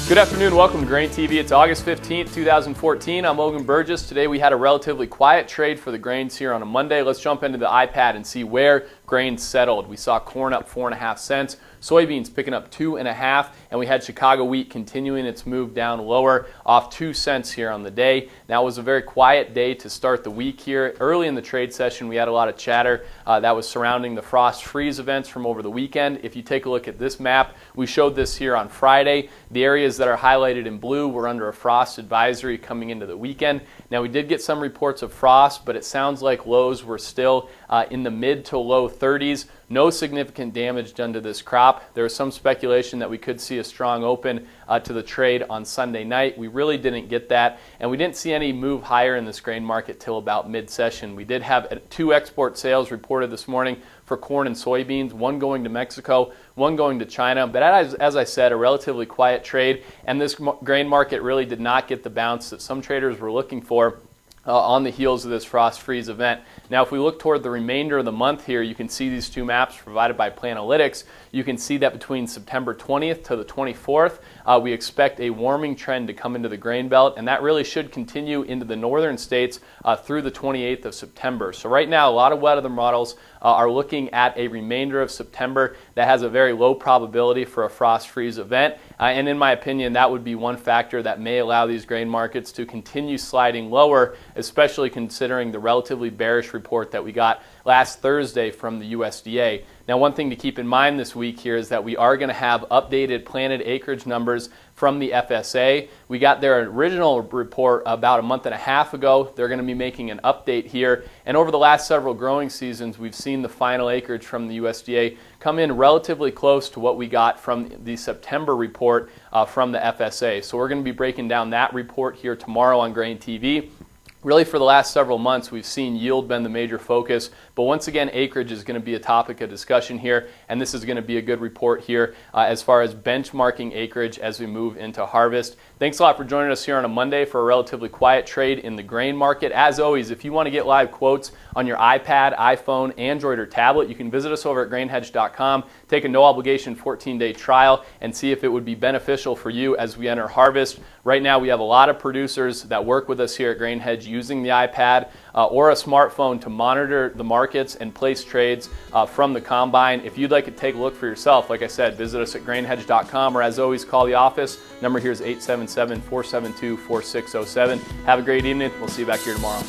Good afternoon, welcome to GrainTV. It's August 15th, 2014. I'm Logan Burgess. Today we had a relatively quiet trade for the grains here on a Monday. Let's jump into the iPad and see where grains settled. We saw corn up 4.5 cents, soybeans picking up 2.5, and we had Chicago wheat continuing its move down lower, off 2 cents here on the day. Now it was a very quiet day to start the week here. Early in the trade session we had a lot of chatter that was surrounding the frost freeze events from over the weekend. If you take a look at this map, we showed this here on Friday. The areas that are highlighted in blue were under a frost advisory coming into the weekend. Now we did get some reports of frost, but it sounds like lows were still in the mid to low 30s. No significant damage done to this crop. There was some speculation that we could see a strong open to the trade on Sunday night. We really didn't get that, and we didn't see any move higher in this grain market till about mid-session. We did have 2 export sales reported this morning for corn and soybeans, one going to Mexico, one going to China. But as I said, a relatively quiet trade, and this grain market really did not get the bounce that some traders were looking for on the heels of this frost freeze event. Now if we look toward the remainder of the month here, you can see these 2 maps provided by Planalytics. You can see that between September 20th to the 24th, we expect a warming trend to come into the grain belt, and that really should continue into the northern states through the 28th of September. So right now, a lot of weather models are looking at a remainder of September that has a very low probability for a frost freeze event, and in my opinion, that would be one factor that may allow these grain markets to continue sliding lower, especially considering the relatively bearish report that we got last Thursday from the USDA. Now, one thing to keep in mind this week here is that we are going to have updated planted acreage numbers from the FSA. We got their original report about a month and a half ago. They're going to be making an update here. And over the last several growing seasons, we've seen the final acreage from the USDA come in relatively close to what we got from the September report from the FSA. So we're going to be breaking down that report here tomorrow on GrainTV. Really, for the last several months, we've seen yield been the major focus, but once again, acreage is going to be a topic of discussion here, and this is going to be a good report here as far as benchmarking acreage as we move into harvest. Thanks a lot for joining us here on a Monday for a relatively quiet trade in the grain market. As always, if you want to get live quotes on your iPad, iPhone, Android, or tablet, you can visit us over at grainhedge.com, take a no-obligation 14-day trial, and see if it would be beneficial for you as we enter harvest. Right now, we have a lot of producers that work with us here at GrainHedge using the iPad or a smartphone to monitor the markets and place trades from the combine. If you'd like to take a look for yourself, like I said, visit us at grainhedge.com, or as always, call the office. Number here is 877-472-4607. Have a great evening. We'll see you back here tomorrow.